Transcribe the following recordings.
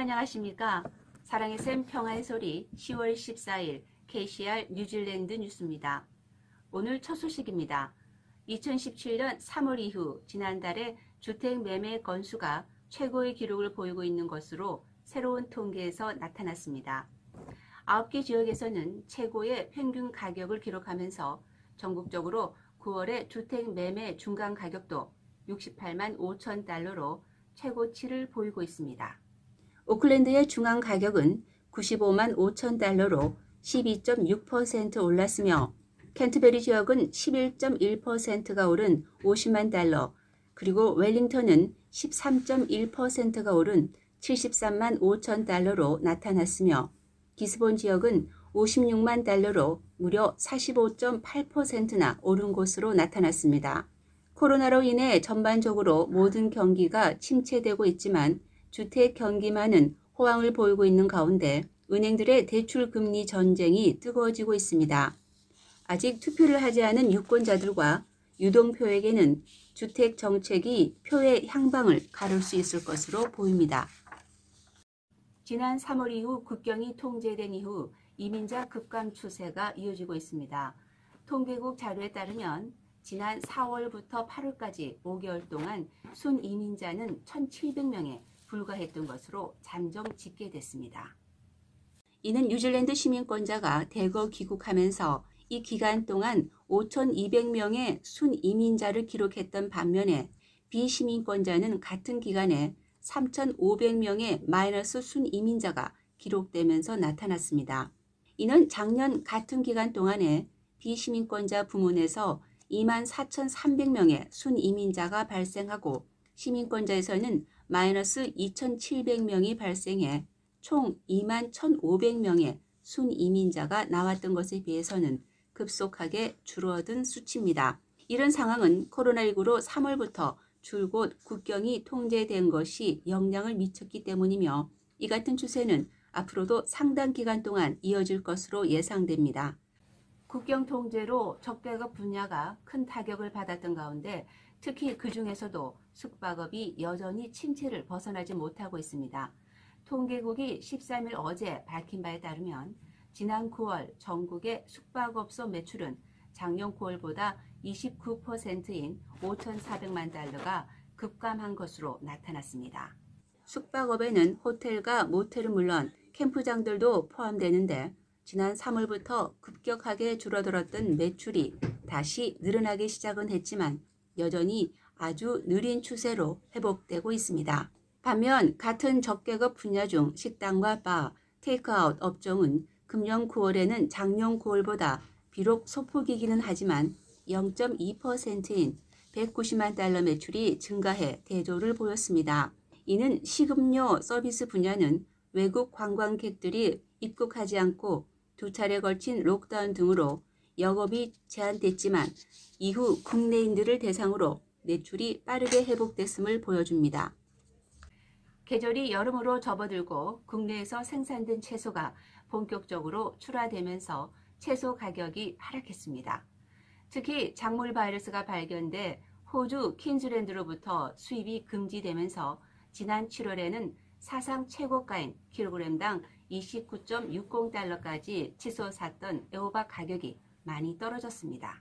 안녕하십니까. 사랑의 샘 평화의 소리 10월 14일 KCR 뉴질랜드 뉴스입니다. 오늘 첫 소식입니다. 2017년 3월 이후 지난달에 주택 매매 건수가 최고의 기록을 보이고 있는 것으로 새로운 통계에서 나타났습니다. 9개 지역에서는 최고의 평균 가격을 기록하면서 전국적으로 9월의 주택 매매 중간 가격도 68만 5천 달러로 최고치를 보이고 있습니다. 오클랜드의 중앙 가격은 95만 5천 달러로 12.6% 올랐으며 캔터베리 지역은 11.1%가 오른 50만 달러, 그리고 웰링턴은 13.1%가 오른 73만 5천 달러로 나타났으며 기스본 지역은 56만 달러로 무려 45.8%나 오른 것으로 나타났습니다. 코로나로 인해 전반적으로 모든 경기가 침체되고 있지만 주택 경기만은 호황을 보이고 있는 가운데 은행들의 대출 금리 전쟁이 뜨거워지고 있습니다. 아직 투표를 하지 않은 유권자들과 유동표에게는 주택 정책이 표의 향방을 가를 수 있을 것으로 보입니다. 지난 3월 이후 국경이 통제된 이후 이민자 급감 추세가 이어지고 있습니다. 통계국 자료에 따르면 지난 4월부터 8월까지 5개월 동안 순 이민자는 1,700명에 불과했던 것으로 잠정 집계됐습니다. 이는 뉴질랜드 시민권자가 대거 귀국하면서 이 기간 동안 5,200명의 순 이민자를 기록했던 반면에 비시민권자는 같은 기간에 3,500명의 마이너스 순 이민자가 기록되면서 나타났습니다. 이는 작년 같은 기간 동안에 비시민권자 부문에서 24,300명의 순 이민자가 발생하고 시민권자에서는 마이너스 2,700명이 발생해 총 21,500명의 순 이민자가 나왔던 것에 비해서는 급속하게 줄어든 수치입니다. 이런 상황은 코로나19로 3월부터 줄곧 국경이 통제된 것이 영향을 미쳤기 때문이며 이 같은 추세는 앞으로도 상당 기간 동안 이어질 것으로 예상됩니다. 국경 통제로 적대국 분야가 큰 타격을 받았던 가운데 특히 그 중에서도 숙박업이 여전히 침체를 벗어나지 못하고 있습니다. 통계국이 13일 어제 밝힌 바에 따르면 지난 9월 전국의 숙박업소 매출은 작년 9월보다 29%인 5,400만 달러가 급감한 것으로 나타났습니다. 숙박업에는 호텔과 모텔은 물론 캠프장들도 포함되는데 지난 3월부터 급격하게 줄어들었던 매출이 다시 늘어나기 시작은 했지만 여전히 아주 느린 추세로 회복되고 있습니다. 반면 같은 적개급 분야 중 식당과 바, 테이크아웃 업종은 금년 9월에는 작년 9월보다 비록 소폭이기는 하지만 0.2%인 190만 달러 매출이 증가해 대조를 보였습니다. 이는 식음료 서비스 분야는 외국 관광객들이 입국하지 않고 2차례 걸친 록다운 등으로 영업이 제한됐지만 이후 국내인들을 대상으로 매출이 빠르게 회복됐음을 보여줍니다. 계절이 여름으로 접어들고 국내에서 생산된 채소가 본격적으로 출하되면서 채소 가격이 하락했습니다. 특히 작물 바이러스가 발견돼 호주 퀸즐랜드로부터 수입이 금지되면서 지난 7월에는 사상 최고가인 킬로그램당 29.60달러까지 치솟았던 애호박 가격이 많이 떨어졌습니다.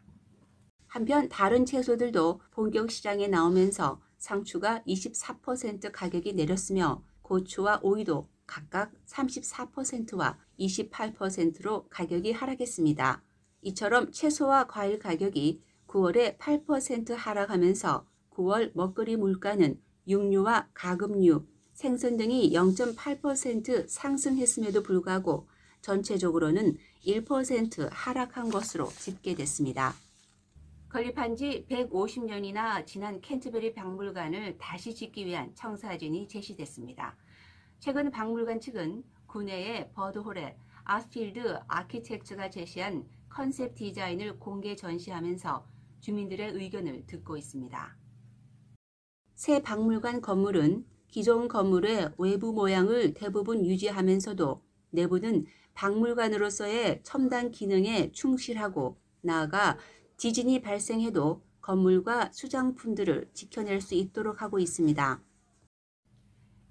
한편 다른 채소들도 본격 시장에 나오면서 상추가 24% 가격이 내렸으며 고추와 오이도 각각 34%와 28%로 가격이 하락했습니다. 이처럼 채소와 과일 가격이 9월에 8% 하락하면서 9월 먹거리 물가는 육류와 가금류, 생선 등이 0.8% 상승했음에도 불구하고 전체적으로는 1% 하락한 것으로 집계됐습니다. 건립한 지 150년이나 지난 캔터베리 박물관을 다시 짓기 위한 청사진이 제시됐습니다. 최근 박물관 측은 구내의 버드홀에 아스필드 아키텍처가 제시한 컨셉 디자인을 공개 전시하면서 주민들의 의견을 듣고 있습니다. 새 박물관 건물은 기존 건물의 외부 모양을 대부분 유지하면서도 내부는 박물관으로서의 첨단 기능에 충실하고 나아가 지진이 발생해도 건물과 수장품들을 지켜낼 수 있도록 하고 있습니다.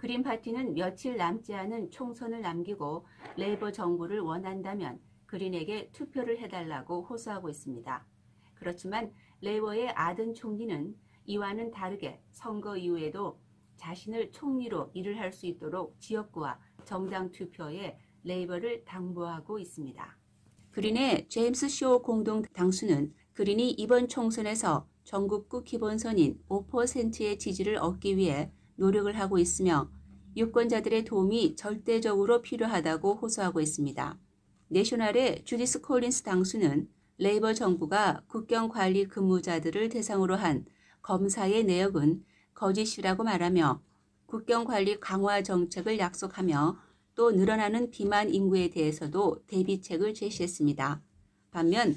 그린 파티는 며칠 남지 않은 총선을 남기고 레이버 정부를 원한다면 그린에게 투표를 해달라고 호소하고 있습니다. 그렇지만 레이버의 아든 총리는 이와는 다르게 선거 이후에도 자신을 총리로 일을 할 수 있도록 지역구와 정당 투표에 레이버를 당부하고 있습니다. 그린의 제임스 쇼 공동 당수는 그린이 이번 총선에서 전국구 기본선인 5%의 지지를 얻기 위해 노력을 하고 있으며 유권자들의 도움이 절대적으로 필요하다고 호소하고 있습니다. 내셔널의 주디스 콜린스 당수는 레이버 정부가 국경관리 근무자들을 대상으로 한 검사의 내역은 거짓이라고 말하며 국경관리 강화 정책을 약속하며 또 늘어나는 비만 인구에 대해서도 대비책을 제시했습니다. 반면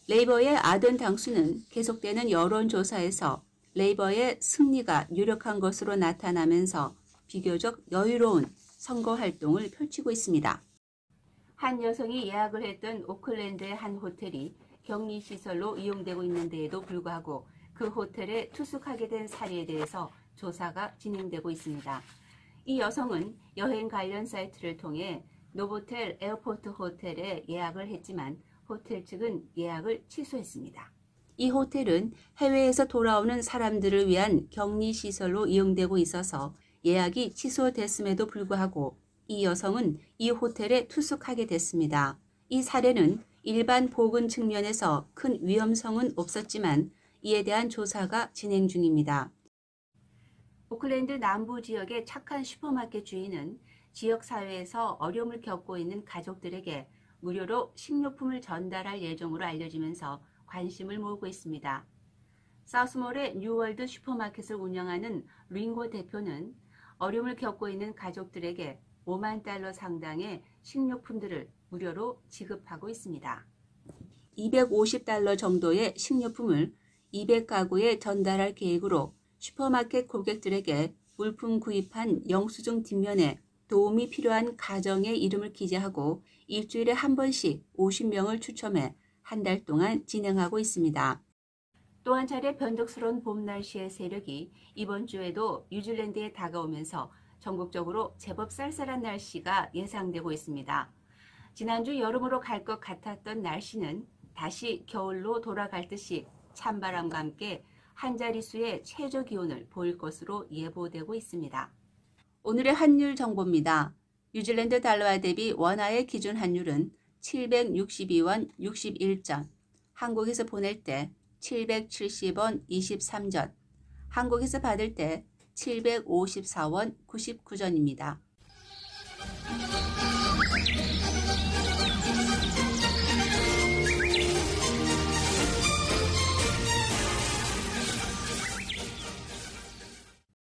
레이버의 아든 당수는 계속되는 여론조사에서 레이버의 승리가 유력한 것으로 나타나면서 비교적 여유로운 선거 활동을 펼치고 있습니다. 한 여성이 예약을 했던 오클랜드의 한 호텔이 격리시설로 이용되고 있는 데에도 불구하고 그 호텔에 투숙하게 된 사례에 대해서 조사가 진행되고 있습니다. 이 여성은 여행 관련 사이트를 통해 노보텔 에어포트 호텔에 예약을 했지만 호텔 측은 예약을 취소했습니다. 이 호텔은 해외에서 돌아오는 사람들을 위한 격리시설로 이용되고 있어서 예약이 취소됐음에도 불구하고 이 여성은 이 호텔에 투숙하게 됐습니다. 이 사례는 일반 보건 측면에서 큰 위험성은 없었지만 이에 대한 조사가 진행 중입니다. 오클랜드 남부 지역의 착한 슈퍼마켓 주인은 지역사회에서 어려움을 겪고 있는 가족들에게 무료로 식료품을 전달할 예정으로 알려지면서 관심을 모으고 있습니다. 사우스몰의 뉴월드 슈퍼마켓을 운영하는 링고 대표는 어려움을 겪고 있는 가족들에게 5만 달러 상당의 식료품들을 무료로 지급하고 있습니다. 250달러 정도의 식료품을 200가구에 전달할 계획으로 슈퍼마켓 고객들에게 물품 구입한 영수증 뒷면에 도움이 필요한 가정의 이름을 기재하고 일주일에 한 번씩 50명을 추첨해 한 달 동안 진행하고 있습니다. 또 한 차례 변덕스러운 봄 날씨의 세력이 이번 주에도 뉴질랜드에 다가오면서 전국적으로 제법 쌀쌀한 날씨가 예상되고 있습니다. 지난주 여름으로 갈 것 같았던 날씨는 다시 겨울로 돌아갈 듯이 찬바람과 함께 한 자릿수의 최저 기온을 보일 것으로 예보되고 있습니다. 오늘의 환율 정보입니다. 뉴질랜드 달러와 대비 원화의 기준 환율은 762원 61전, 한국에서 보낼 때 770원 23전, 한국에서 받을 때 754원 99전입니다.